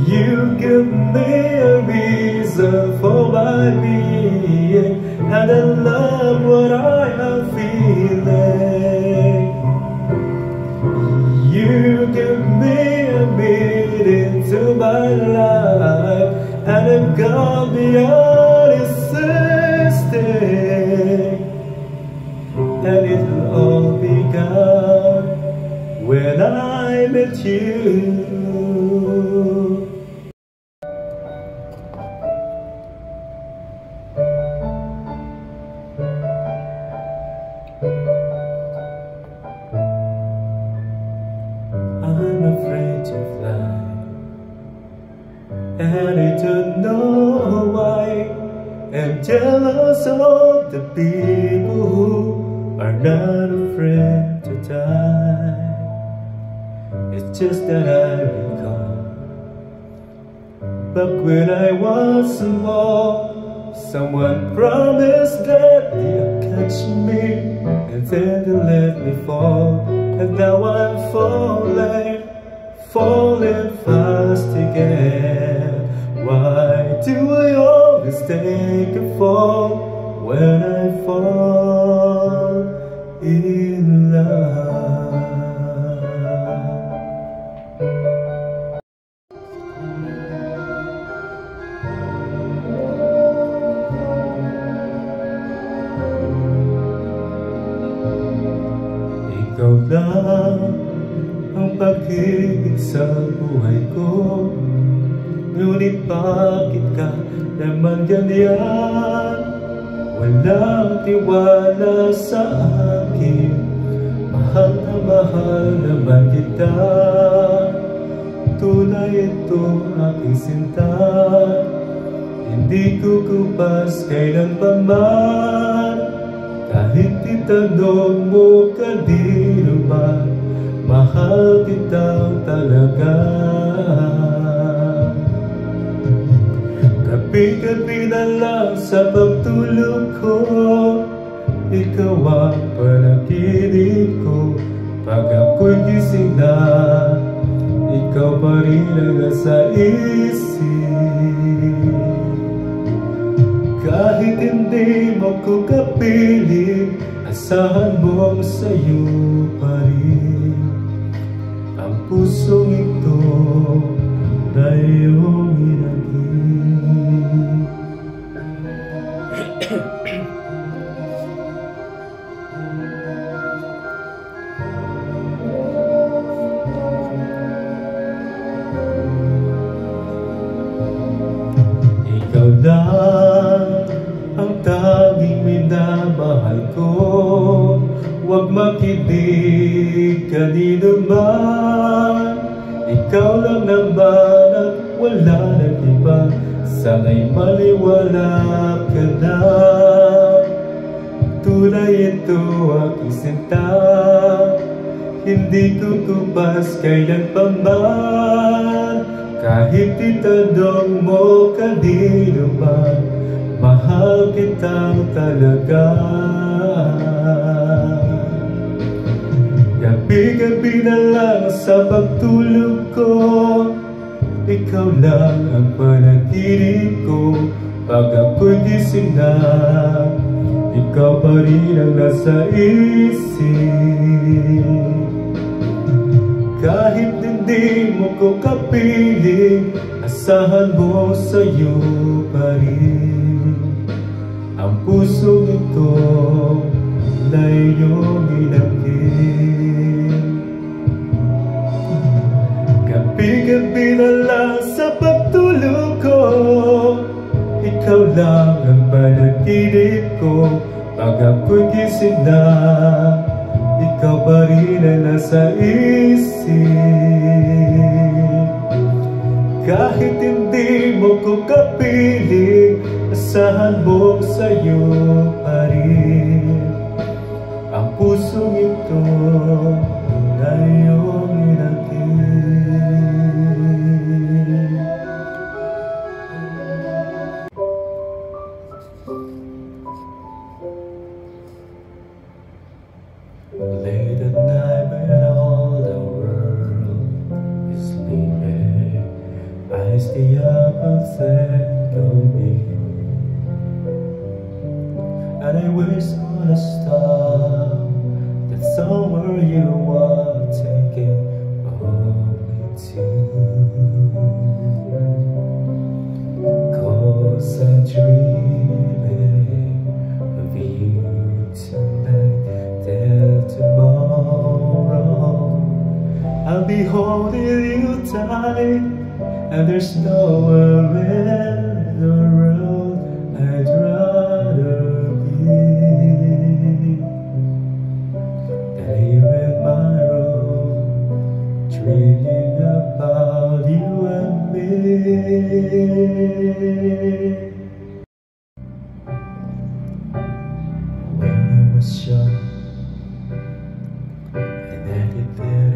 You give me a reason for my being, and I love what I am feeling. You give me a meaning to my life, and I've gone beyond existing. And it'll all begun when I met you. I'm afraid to fly, and I don't know why. I'm jealous of the people who are not afraid to die. It's just that I recall, back when I was small, someone promised that they'll catch me, and then they let me fall. And now I'm falling fast again. Why do I always take a fall when I fall in love? Ikaw lang ang pag-ibig sa buhay ko, ngunit bakit ka naman ganyan? Walang tiwala sa akin, mahal na mahal naman kita. Tunay ito aking sinta, hindi kukupas kailan pa man. Kahit itanong mo kanino ba, mahal kita talaga. Gabi-gabi na lang sa pagtulog ko, ikaw ang panaginip ko. Pag ako'y gising na, ikaw pa rin ang nasa isip. Kahit hindi mo ko kapiling, asahan mong sa'yo pa rin ang pusong ito na iyong inagin. Ikaw lang ang tanging minamahal ko. Huwag makinig kanino man, ikaw lang naman at wala nang iba. Sana'y maliwanag ka na, tunay ito aking sinta, hindi kukupas kailan pa man. Kahit itanong mo kanino man, mahal kitang talaga. Gabi-gabi na lang sa pagtulog ko, ikaw lang ang panaginip ko. Pag ako'y gising na, ikaw pa rin ang nasa isip. Kahit hindi mo ko kapiling, asahan mo sa'yo pa rin ang pusong ito na iyong inakit. Gabi-gabi na lang sa pagtulog ko, ikaw lang ang panaginip ko. Pag ako'y gising na, ikaw pa rin ang nasa isip. Kahit hindi mo ko kapiling, asahan mo sa'yo pa rin ang pusong ito na iyong inakit. Late at night when all the world is sleeping, I think of me, and I wish on a star that somewhere you are thinking of me too. 'Cause I'm dreaming of you tonight, that tomorrow I'll be holding you tight, and there's nowhere in the world I'd rather be than here in my room, dreaming about you and me. When I was young and I get there